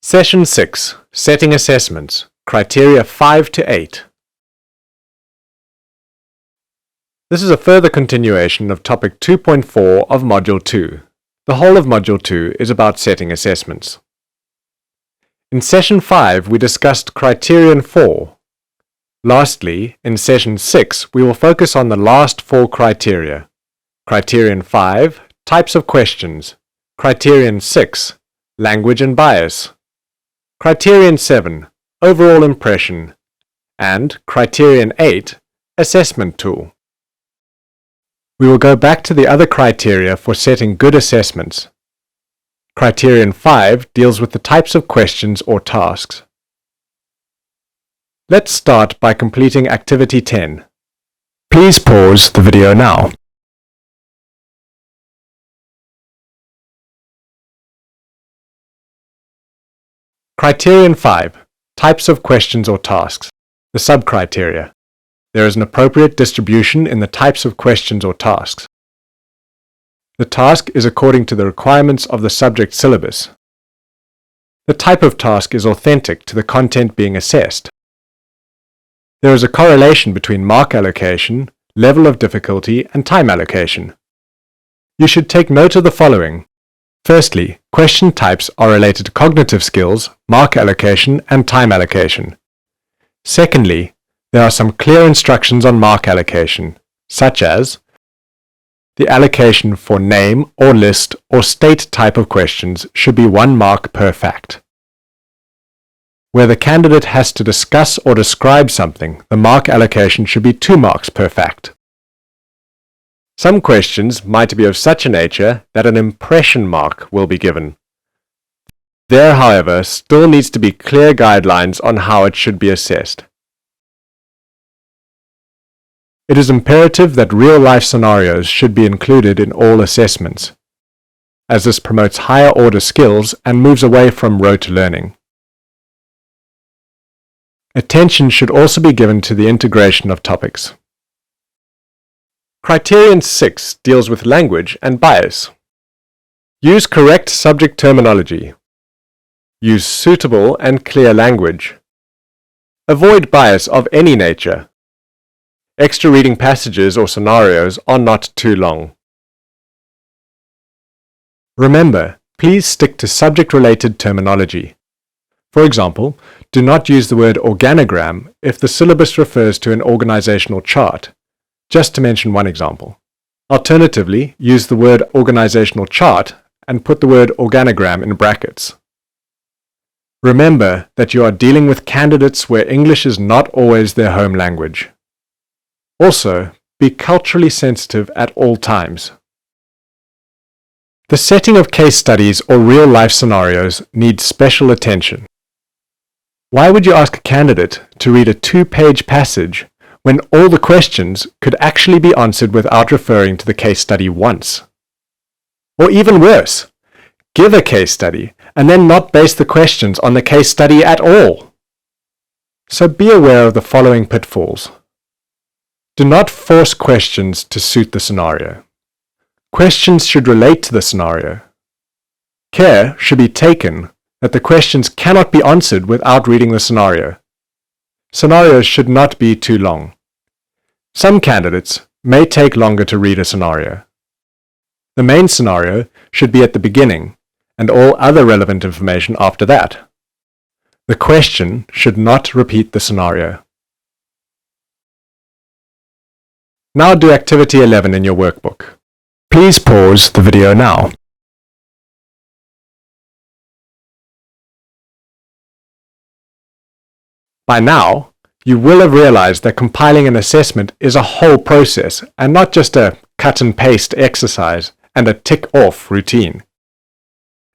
Session 6, Setting Assessments, Criteria 5 to 8. This is a further continuation of Topic 2.4 of Module 2. The whole of Module 2 is about setting assessments. In Session 5, we discussed Criterion 4. Lastly, in Session 6, we will focus on the last 4 criteria. Criterion 5, Types of Questions. Criterion 6, Language and Bias. Criterion 7, Overall Impression, and Criterion 8, Assessment Tool. We will go back to the other criteria for setting good assessments. Criterion 5 deals with the types of questions or tasks. Let's start by completing Activity 10. Please pause the video now. Criterion 5, Types of Questions or Tasks. The sub-criteria. There is an appropriate distribution in the types of questions or tasks. The task is according to the requirements of the subject syllabus. The type of task is authentic to the content being assessed. There is a correlation between mark allocation, level of difficulty, and time allocation. You should take note of the following. Firstly, question types are related to cognitive skills, mark allocation, and time allocation. Secondly, there are some clear instructions on mark allocation, such as the allocation for name or list or state type of questions should be 1 mark per fact. Where the candidate has to discuss or describe something, the mark allocation should be 2 marks per fact. Some questions might be of such a nature that an impression mark will be given. There, however, still needs to be clear guidelines on how it should be assessed. It is imperative that real-life scenarios should be included in all assessments, as this promotes higher-order skills and moves away from rote learning. Attention should also be given to the integration of topics. Criterion 6 deals with language and bias. Use correct subject terminology. Use suitable and clear language. Avoid bias of any nature. Extra reading passages or scenarios are not too long. Remember, please stick to subject-related terminology. For example, do not use the word organogram if the syllabus refers to an organizational chart. Just to mention one example. Alternatively, use the word organizational chart and put the word organogram in brackets. Remember that you are dealing with candidates where English is not always their home language. Also, be culturally sensitive at all times. The setting of case studies or real-life scenarios needs special attention. Why would you ask a candidate to read a 2-page passage when all the questions could actually be answered without referring to the case study once? Or even worse, give a case study and then not base the questions on the case study at all. So be aware of the following pitfalls. Do not force questions to suit the scenario. Questions should relate to the scenario. Care should be taken that the questions cannot be answered without reading the scenario. Scenarios should not be too long. Some candidates may take longer to read a scenario. The main scenario should be at the beginning, and all other relevant information after that. The question should not repeat the scenario. Now do Activity 11 in your workbook. Please pause the video now. By now, you will have realized that compiling an assessment is a whole process and not just a cut and paste exercise and a tick-off routine.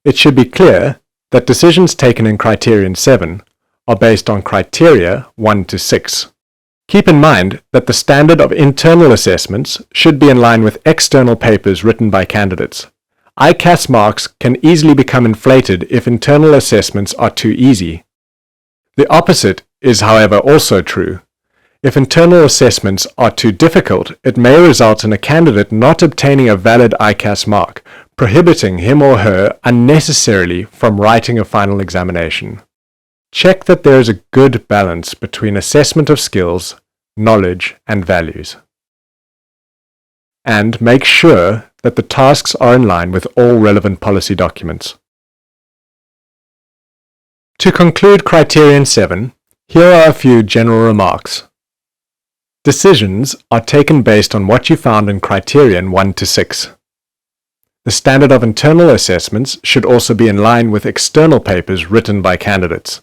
It should be clear that decisions taken in Criterion 7 are based on criteria 1 to 6. Keep in mind that the standard of internal assessments should be in line with external papers written by candidates. ICAS marks can easily become inflated if internal assessments are too easy. The opposite is, however, also true. If internal assessments are too difficult, it may result in a candidate not obtaining a valid ICAS mark, prohibiting him or her unnecessarily from writing a final examination. Check that there is a good balance between assessment of skills, knowledge, and values. And make sure that the tasks are in line with all relevant policy documents. To conclude Criterion 7, here are a few general remarks. Decisions are taken based on what you found in Criterion 1 to 6. The standard of internal assessments should also be in line with external papers written by candidates.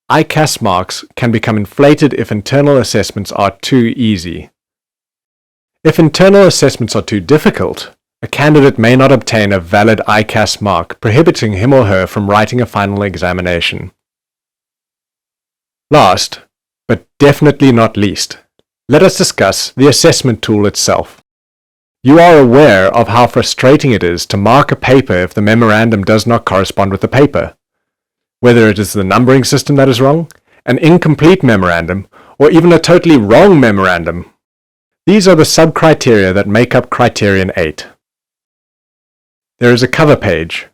ICAS marks can become inflated if internal assessments are too easy. If internal assessments are too difficult, a candidate may not obtain a valid ICAS mark, prohibiting him or her from writing a final examination. Last, but definitely not least, let us discuss the assessment tool itself. You are aware of how frustrating it is to mark a paper if the memorandum does not correspond with the paper. Whether it is the numbering system that is wrong, an incomplete memorandum, or even a totally wrong memorandum. These are the sub-criteria that make up Criterion 8. There is a cover page.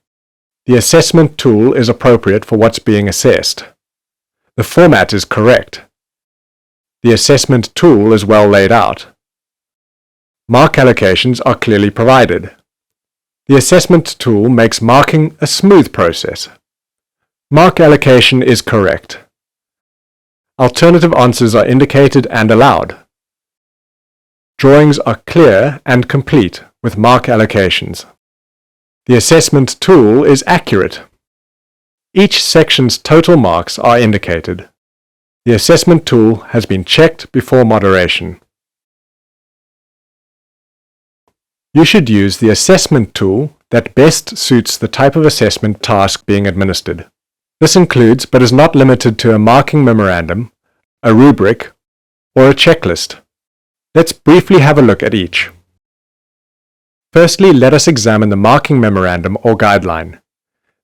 The assessment tool is appropriate for what's being assessed. The format is correct. The assessment tool is well laid out. Mark allocations are clearly provided. The assessment tool makes marking a smooth process. Mark allocation is correct. Alternative answers are indicated and allowed. Drawings are clear and complete with mark allocations. The assessment tool is accurate. Each section's total marks are indicated. The assessment tool has been checked before moderation. You should use the assessment tool that best suits the type of assessment task being administered. This includes, but is not limited to, a marking memorandum, a rubric, or a checklist. Let's briefly have a look at each. Firstly, let us examine the marking memorandum or guideline.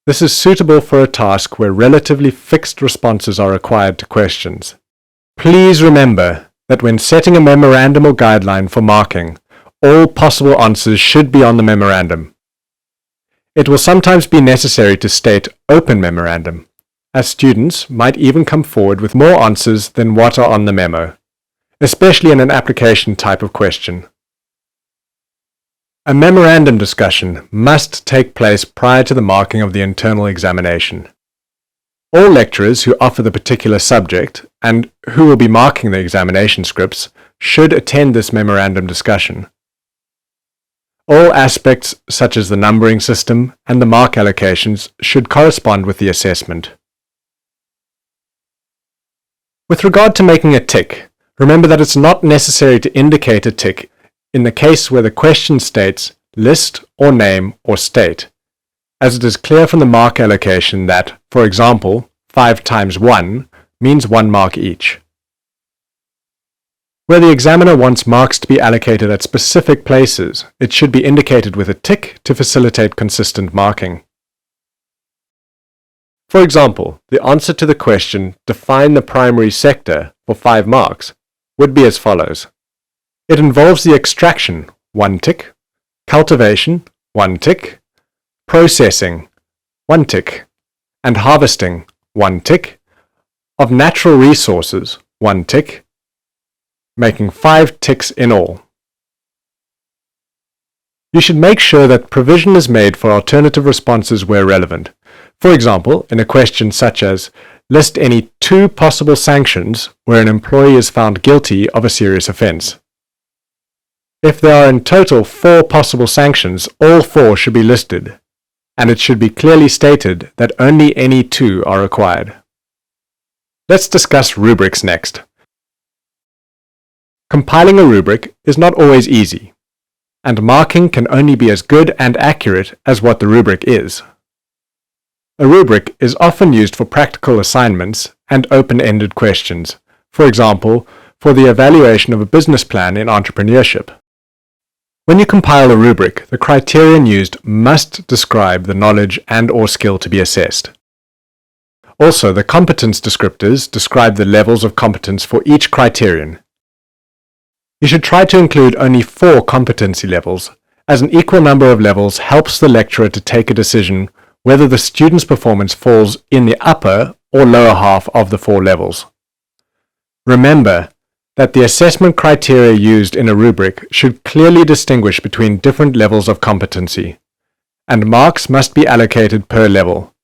This is suitable for a task where relatively fixed responses are required to questions. Please remember that when setting a memorandum or guideline for marking, all possible answers should be on the memorandum. It will sometimes be necessary to state open memorandum, as students might even come forward with more answers than what are on the memo, especially in an application type of question. A memorandum discussion must take place prior to the marking of the internal examination. All lecturers who offer the particular subject and who will be marking the examination scripts should attend this memorandum discussion. All aspects such as the numbering system and the mark allocations should correspond with the assessment. With regard to making a tick, remember that it's not necessary to indicate a tick in the case where the question states list or name or state, as it is clear from the mark allocation that, for example, 5 times 1 means 1 mark each. Where the examiner wants marks to be allocated at specific places, it should be indicated with a tick to facilitate consistent marking. For example, the answer to the question, define the primary sector, for 5 marks, would be as follows. It involves the extraction, 1 tick, cultivation, 1 tick, processing, 1 tick, and harvesting, 1 tick, of natural resources, 1 tick, making 5 ticks in all. You should make sure that provision is made for alternative responses where relevant. For example, in a question such as, list any 2 possible sanctions where an employee is found guilty of a serious offense. If there are in total 4 possible sanctions, all 4 should be listed, and it should be clearly stated that only any 2 are required. Let's discuss rubrics next. Compiling a rubric is not always easy, and marking can only be as good and accurate as what the rubric is. A rubric is often used for practical assignments and open-ended questions, for example, for the evaluation of a business plan in entrepreneurship. When you compile a rubric, the criterion used must describe the knowledge and/or skill to be assessed. Also, the competence descriptors describe the levels of competence for each criterion. You should try to include only 4 competency levels, as an equal number of levels helps the lecturer to take a decision whether the student's performance falls in the upper or lower half of the 4 levels. Remember that the assessment criteria used in a rubric should clearly distinguish between different levels of competency, and marks must be allocated per level.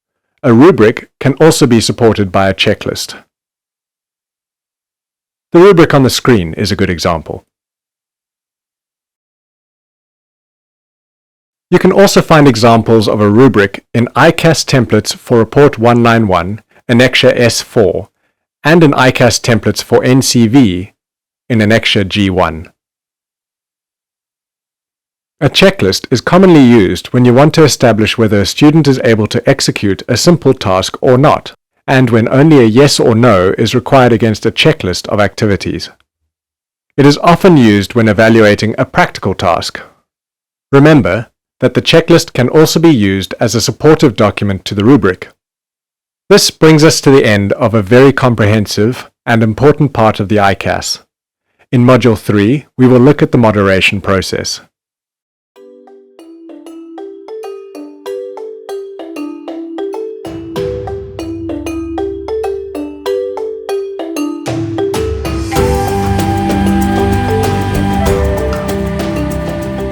A rubric can also be supported by a checklist. The rubric on the screen is a good example. You can also find examples of a rubric in ICAS templates for Report 191, Annexure S4, and in ICAS templates for NCV in Annexure G1. A checklist is commonly used when you want to establish whether a student is able to execute a simple task or not, and when only a yes or no is required against a checklist of activities. It is often used when evaluating a practical task. Remember that the checklist can also be used as a supportive document to the rubric. This brings us to the end of a very comprehensive and important part of the ICAS. In Module 3, we will look at the moderation process.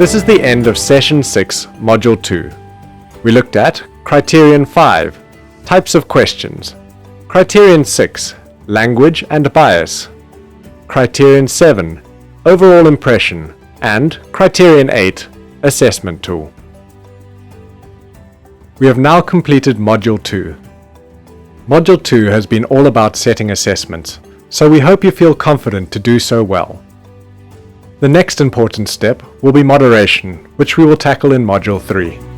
This is the end of Session 6, Module 2. We looked at Criterion 5, Types of Questions, Criterion 6, Language and Bias, Criterion 7, Overall Impression, and Criterion 8, Assessment Tool. We have now completed Module 2. Module 2 has been all about setting assessments, so we hope you feel confident to do so well. The next important step will be moderation, which we will tackle in Module 3.